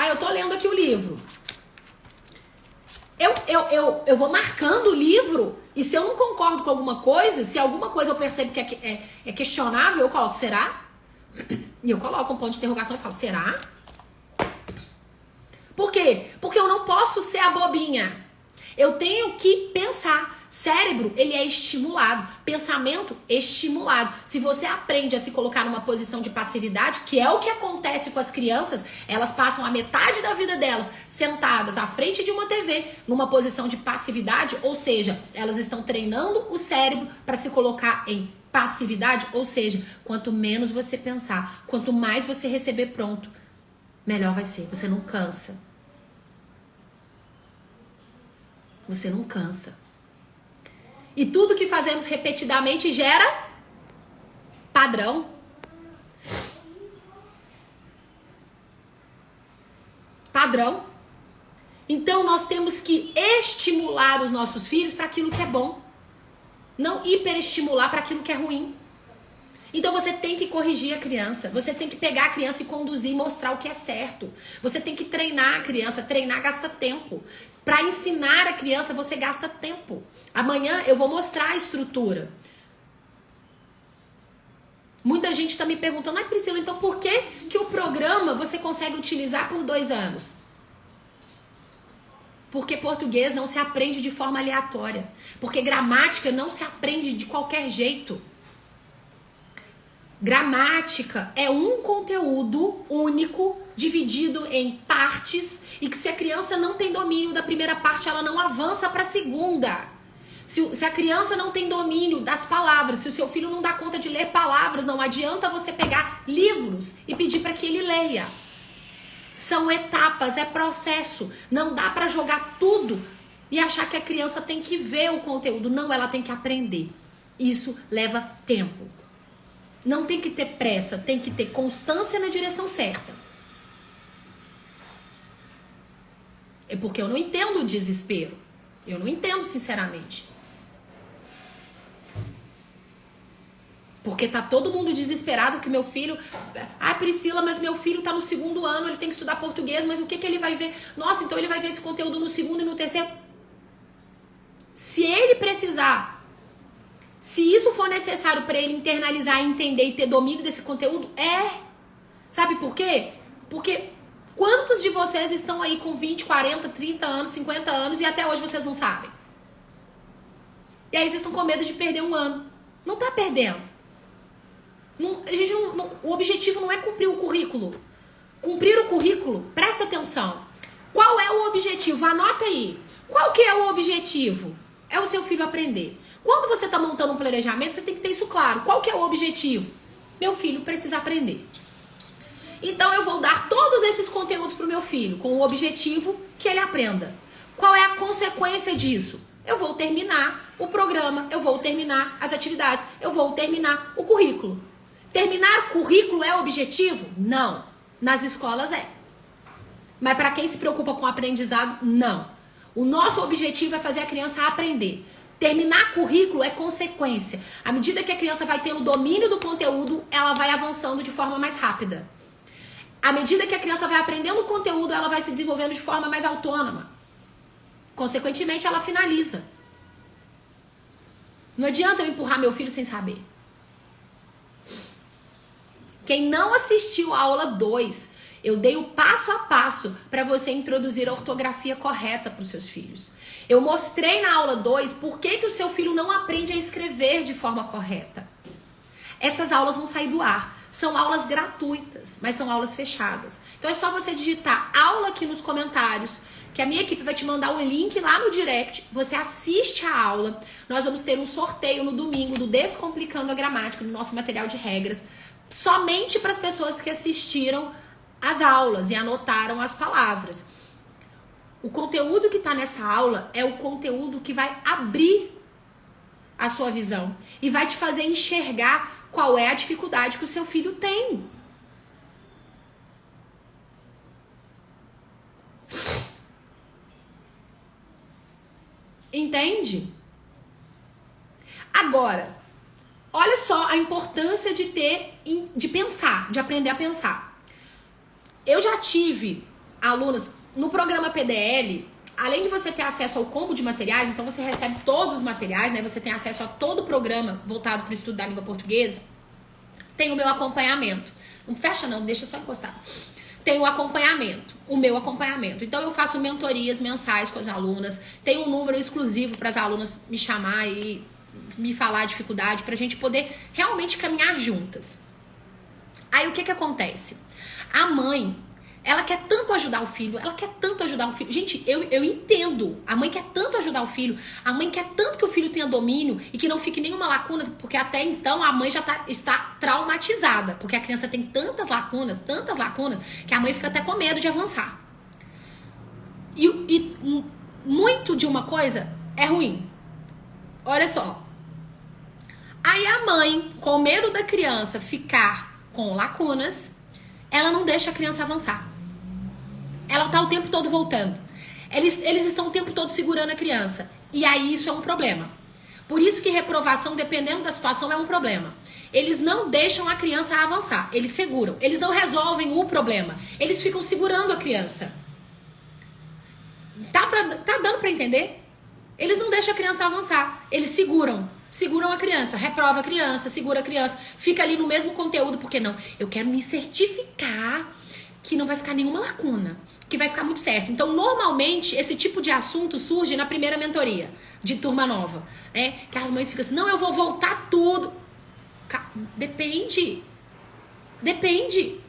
eu tô lendo aqui o livro. Eu vou marcando o livro, e se eu não concordo com alguma coisa, se alguma coisa eu percebo que é questionável, eu coloco, será? E eu coloco um ponto de interrogação e falo, será? Por quê? Porque eu não posso ser a bobinha. Eu tenho que pensar. Cérebro, ele é estimulado. Pensamento, estimulado. Se você aprende a se colocar numa posição de passividade, que é o que acontece com as crianças, elas passam a metade da vida delas sentadas à frente de uma TV, numa posição de passividade, ou seja, elas estão treinando o cérebro para se colocar em passividade, ou seja, quanto menos você pensar, quanto mais você receber pronto, melhor vai ser. Você não cansa. Você não cansa. E tudo que fazemos repetidamente gera Padrão. Padrão. Então nós temos que estimular os nossos filhos para aquilo que é bom. Não hiperestimular para aquilo que é ruim. Então você tem que corrigir a criança. Você tem que pegar a criança e conduzir e mostrar o que é certo. Você tem que treinar a criança. Treinar gasta tempo. Para ensinar a criança, você gasta tempo. Amanhã eu vou mostrar a estrutura. Muita gente está me perguntando, Priscila, então por que o programa você consegue utilizar por 2 anos? Porque português não se aprende de forma aleatória. Porque gramática não se aprende de qualquer jeito. Gramática é um conteúdo único, dividido em partes, e que se a criança não tem domínio da primeira parte, ela não avança para a segunda. Se a criança não tem domínio das palavras, se o seu filho não dá conta de ler palavras, não adianta você pegar livros e pedir para que ele leia. São etapas, é processo. Não dá para jogar tudo e achar que a criança tem que ver o conteúdo. Não, ela tem que aprender. Isso leva tempo. Não tem que ter pressa, tem que ter constância na direção certa. É porque eu não entendo o desespero. Eu não entendo, sinceramente. Porque tá todo mundo desesperado que meu filho... Priscila, mas meu filho tá no 2º ano, ele tem que estudar português, mas o que ele vai ver? Nossa, então ele vai ver esse conteúdo no 2º e no 3º. Se ele precisar, se isso for necessário para ele internalizar, entender e ter domínio desse conteúdo, Sabe por quê? Porque quantos de vocês estão aí com 20, 40, 30 anos, 50 anos e até hoje vocês não sabem? E aí vocês estão com medo de perder 1 ano. Não tá perdendo. O objetivo não é cumprir o currículo. Cumprir o currículo, presta atenção. Qual é o objetivo? Anota aí. Qual que é o objetivo? É o seu filho aprender. Quando você está montando um planejamento, você tem que ter isso claro. Qual que é o objetivo? Meu filho precisa aprender. Então eu vou dar todos esses conteúdos para o meu filho, com o objetivo que ele aprenda. Qual é a consequência disso? Eu vou terminar o programa, eu vou terminar as atividades, eu vou terminar o currículo. Terminar o currículo é o objetivo? Não. Nas escolas é. Mas para quem se preocupa com o aprendizado, não. O nosso objetivo é fazer a criança aprender. Terminar currículo é consequência. À medida que a criança vai tendo domínio do conteúdo, ela vai avançando de forma mais rápida. À medida que a criança vai aprendendo o conteúdo, ela vai se desenvolvendo de forma mais autônoma. Consequentemente, ela finaliza. Não adianta eu empurrar meu filho sem saber. Quem não assistiu a aula 2, eu dei o passo a passo para você introduzir a ortografia correta para os seus filhos. Eu mostrei na aula 2 por que o seu filho não aprende a escrever de forma correta. Essas aulas vão sair do ar. São aulas gratuitas, mas são aulas fechadas. Então é só você digitar aula aqui nos comentários, que a minha equipe vai te mandar um link lá no direct. Você assiste a aula. Nós vamos ter um sorteio no domingo do Descomplicando a Gramática, do nosso material de regras, somente para as pessoas que assistiram as aulas e anotaram as palavras. O conteúdo que está nessa aula é o conteúdo que vai abrir a sua visão e vai te fazer enxergar qual é a dificuldade que o seu filho tem. Entende? Agora, olha só a importância de pensar, de aprender a pensar. Eu já tive alunas no programa PDL, além de você ter acesso ao combo de materiais, então você recebe todos os materiais, né? Você tem acesso a todo o programa voltado para o estudo da língua portuguesa. Tem o meu acompanhamento. Não fecha não, deixa só encostar. Tem o acompanhamento, o meu acompanhamento. Então eu faço mentorias mensais com as alunas, tem um número exclusivo para as alunas me chamar e me falar a dificuldade, pra gente poder realmente caminhar juntas. Aí o que acontece? A mãe, ela quer tanto ajudar o filho, Gente, eu entendo. A mãe quer tanto ajudar o filho, a mãe quer tanto que o filho tenha domínio e que não fique nenhuma lacuna, porque até então a mãe já está traumatizada, porque a criança tem tantas lacunas, que a mãe fica até com medo de avançar. E muito de uma coisa é ruim. Olha só. Aí a mãe, com medo da criança ficar com lacunas, ela não deixa a criança avançar. Ela tá o tempo todo voltando. Eles estão o tempo todo segurando a criança. E aí isso é um problema. Por isso que reprovação, dependendo da situação, é um problema. Eles não deixam a criança avançar. Eles seguram. Eles não resolvem o problema. Eles ficam segurando a criança. Tá dando pra entender? Eles não deixam a criança avançar. Eles seguram. Seguram a criança. Reprova a criança. Segura a criança. Fica ali no mesmo conteúdo. Porque não? Eu quero me certificar que não vai ficar nenhuma lacuna. Que vai ficar muito certo. Então, normalmente, esse tipo de assunto surge na primeira mentoria de turma nova, né? Que as mães ficam assim, não, eu vou voltar tudo. Depende. Depende.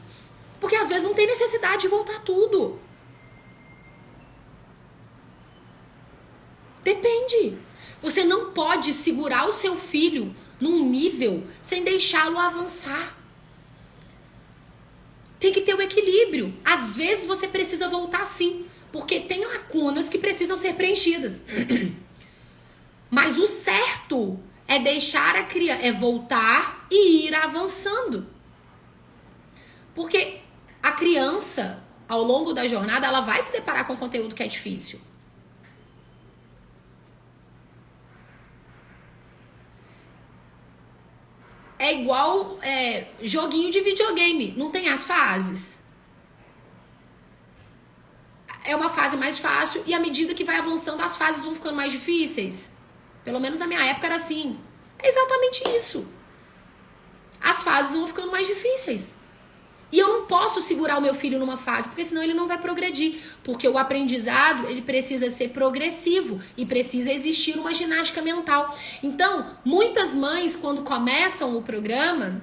Porque às vezes não tem necessidade de voltar tudo. Depende. Você não pode segurar o seu filho num nível sem deixá-lo avançar. Tem que ter o equilíbrio. Às vezes você precisa voltar sim, porque tem lacunas que precisam ser preenchidas. Mas o certo é deixar a criança, é voltar e ir avançando. Porque a criança, ao longo da jornada, ela vai se deparar com conteúdo que é difícil. É igual joguinho de videogame. Não tem as fases. É uma fase mais fácil e à medida que vai avançando, as fases vão ficando mais difíceis. Pelo menos na minha época era assim. É exatamente isso. As fases vão ficando mais difíceis. E eu não posso segurar o meu filho numa fase, porque senão ele não vai progredir. Porque o aprendizado, ele precisa ser progressivo e precisa existir uma ginástica mental. Então, muitas mães, quando começam o programa,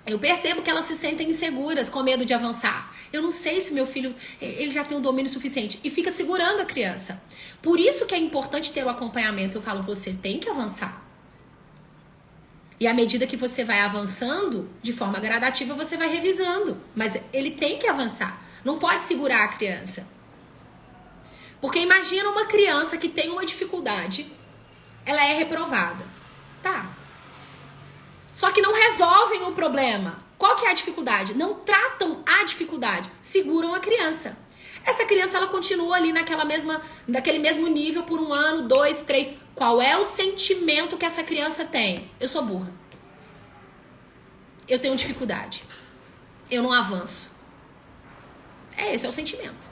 eu percebo que elas se sentem inseguras, com medo de avançar. Eu não sei se meu filho, ele já tem um domínio suficiente. E fica segurando a criança. Por isso que é importante ter o acompanhamento. Eu falo, você tem que avançar. E à medida que você vai avançando, de forma gradativa, você vai revisando. Mas ele tem que avançar. Não pode segurar a criança. Porque imagina uma criança que tem uma dificuldade, ela é reprovada. Tá. Só que não resolvem o problema. Qual que é a dificuldade? Não tratam a dificuldade. Seguram a criança. Essa criança, ela continua ali naquele mesmo nível por 1 ano, 2, 3. Qual é o sentimento que essa criança tem? Eu sou burra. Eu tenho dificuldade. Eu não avanço. Esse é o sentimento.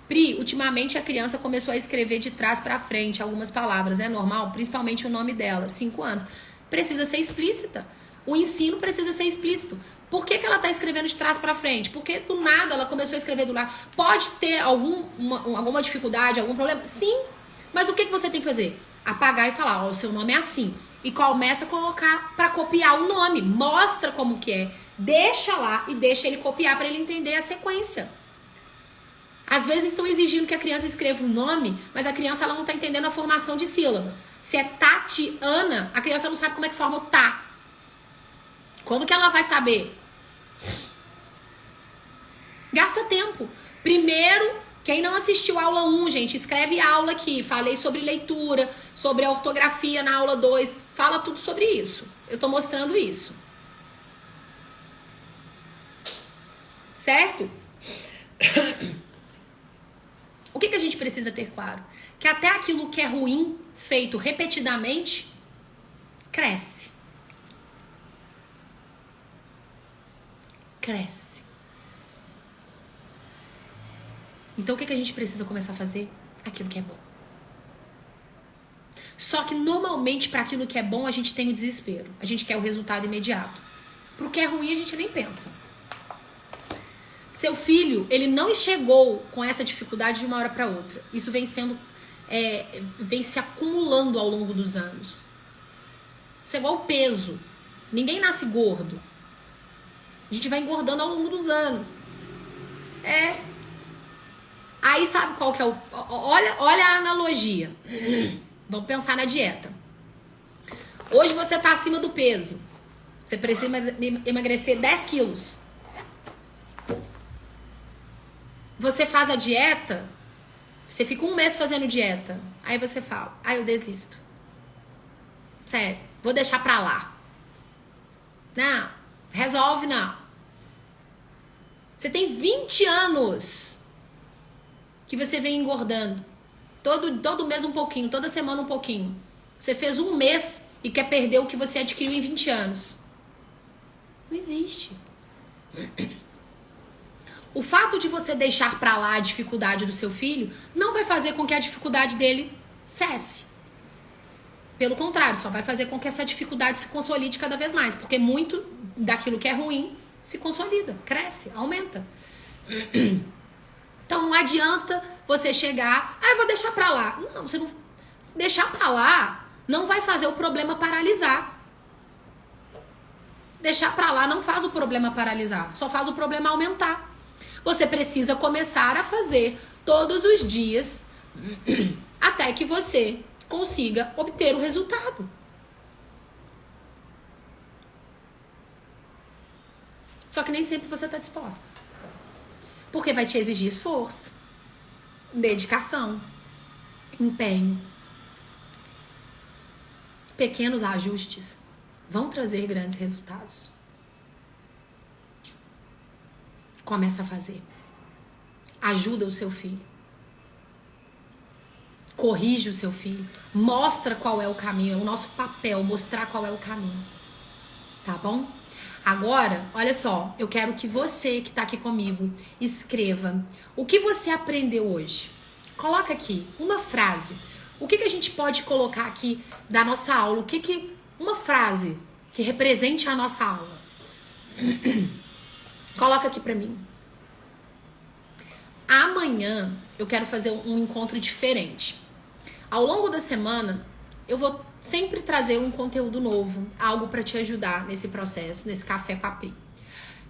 Pri, ultimamente a criança começou a escrever de trás pra frente algumas palavras. É normal? Principalmente o nome dela. 5 anos. Precisa ser explícita. O ensino precisa ser explícito. Por que ela tá escrevendo de trás pra frente? Porque do nada ela começou a escrever do lado. Pode ter alguma dificuldade, algum problema? Sim. Mas o que você tem que fazer? Apagar e falar, ó, o seu nome é assim. E começa a colocar pra copiar o nome. Mostra como que é. Deixa lá e deixa ele copiar pra ele entender a sequência. Às vezes estão exigindo que a criança escreva um nome, mas a criança ela não tá entendendo a formação de sílaba. Se é Tatiana, a criança não sabe como é que forma o tá. Como que ela vai saber? Gasta tempo. Primeiro, quem não assistiu a aula 1, gente, escreve aula aqui. Falei sobre leitura, sobre a ortografia na aula 2. Fala tudo sobre isso. Eu tô mostrando isso. Certo? O que a gente precisa ter claro? Que até aquilo que é ruim, feito repetidamente, cresce. Cresce. Então o que a gente precisa começar a fazer? Aquilo que é bom. Só que normalmente para aquilo que é bom a gente tem o desespero. A gente quer o resultado imediato. Pro que é ruim a gente nem pensa. Seu filho, ele não chegou com essa dificuldade de uma hora para outra. Isso vem vem se acumulando ao longo dos anos. Isso é igual o peso. Ninguém nasce gordo. A gente vai engordando ao longo dos anos. Aí sabe qual que é o... Olha a analogia. Vamos pensar na dieta. Hoje você tá acima do peso. Você precisa emagrecer 10 quilos. Você faz a dieta, você fica 1 mês fazendo dieta. Aí você fala, eu desisto. Sério, vou deixar pra lá. Não, resolve não. Você tem 20 anos que você vem engordando. Todo mês um pouquinho, toda semana um pouquinho. Você fez um mês e quer perder o que você adquiriu em 20 anos. Não existe. O fato de você deixar pra lá a dificuldade do seu filho não vai fazer com que a dificuldade dele cesse. Pelo contrário, só vai fazer com que essa dificuldade se consolide cada vez mais. Porque muito daquilo que é ruim se consolida, cresce, aumenta. Então não adianta você chegar, eu vou deixar pra lá. Não, você não... Deixar pra lá não vai fazer o problema paralisar. Deixar pra lá não faz o problema paralisar, só faz o problema aumentar. Você precisa começar a fazer todos os dias até que você consiga obter o resultado. Só que nem sempre você está disposta. Porque vai te exigir esforço, dedicação, empenho. Pequenos ajustes vão trazer grandes resultados. Começa a fazer. Ajuda o seu filho. Corrige o seu filho. Mostra qual é o caminho. É o nosso papel mostrar qual é o caminho. Tá bom? Agora, olha só. Eu quero que você que tá aqui comigo escreva o que você aprendeu hoje. Coloca aqui uma frase. O que a gente pode colocar aqui da nossa aula? Uma frase que represente a nossa aula. Coloca aqui pra mim. Amanhã eu quero fazer um encontro diferente. Ao longo da semana, eu vou sempre trazer um conteúdo novo, algo pra te ajudar nesse processo, nesse café papi.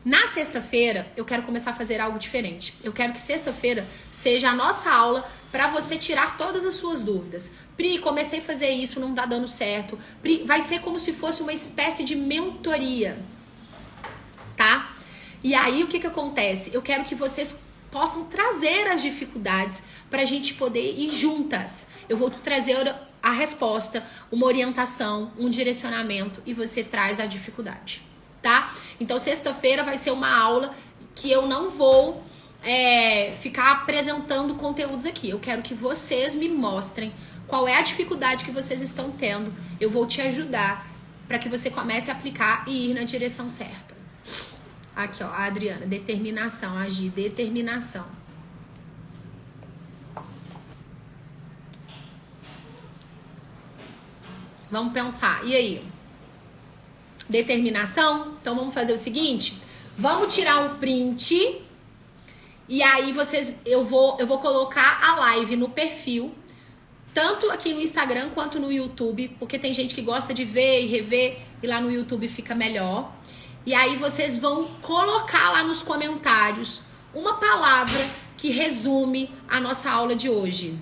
Na sexta-feira, eu quero começar a fazer algo diferente. Eu quero que sexta-feira seja a nossa aula pra você tirar todas as suas dúvidas. Pri, comecei a fazer isso, não tá dando certo. Pri, vai ser como se fosse uma espécie de mentoria, tá? E aí, o que acontece? Eu quero que vocês possam trazer as dificuldades pra gente poder ir juntas. Eu vou trazer a resposta, uma orientação, um direcionamento e você traz a dificuldade, tá? Então, sexta-feira vai ser uma aula que eu não vou ficar apresentando conteúdos aqui. Eu quero que vocês me mostrem qual é a dificuldade que vocês estão tendo. Eu vou te ajudar para que você comece a aplicar e ir na direção certa. Aqui, ó, a Adriana, determinação, agir, determinação. Vamos pensar, e aí? Determinação? Então vamos fazer o seguinte, vamos tirar um print e aí eu vou colocar a live no perfil, tanto aqui no Instagram quanto no YouTube, porque tem gente que gosta de ver e rever e lá no YouTube fica melhor. E aí vocês vão colocar lá nos comentários uma palavra que resume a nossa aula de hoje.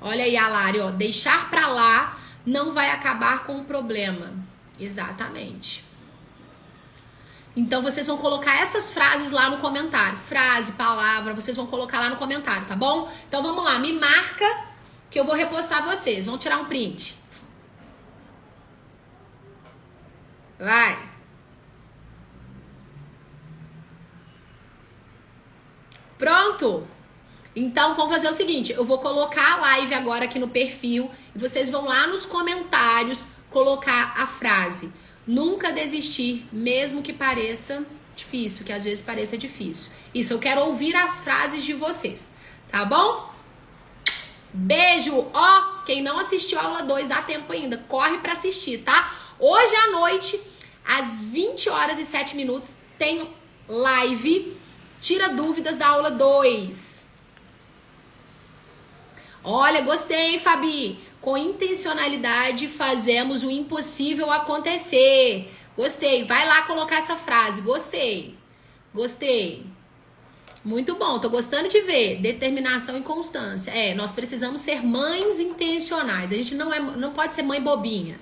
Olha aí a Lari, ó, deixar pra lá não vai acabar com o problema. Exatamente. Então vocês vão colocar essas frases lá no comentário. Frase, palavra, vocês vão colocar lá no comentário, tá bom? Então vamos lá, me marca que eu vou repostar vocês. Vamos tirar um print. Vai. Pronto? Então vamos fazer o seguinte, eu vou colocar a live agora aqui no perfil e vocês vão lá nos comentários colocar a frase: nunca desistir, mesmo que pareça difícil, que às vezes pareça difícil. Isso, eu quero ouvir as frases de vocês, tá bom? Beijo! Ó, quem não assistiu a aula 2, dá tempo ainda, corre pra assistir, tá? Hoje à noite, às 20h07, tem live Tira Dúvidas da aula 2. Olha, gostei, hein, Fabi? Com intencionalidade fazemos o impossível acontecer. Gostei. Vai lá colocar essa frase. Gostei. Gostei. Muito bom. Tô gostando de ver. Determinação e constância. Nós precisamos ser mães intencionais. A gente não pode ser mãe bobinha.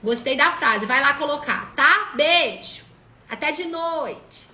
Gostei da frase. Vai lá colocar, tá? Beijo. Até de noite.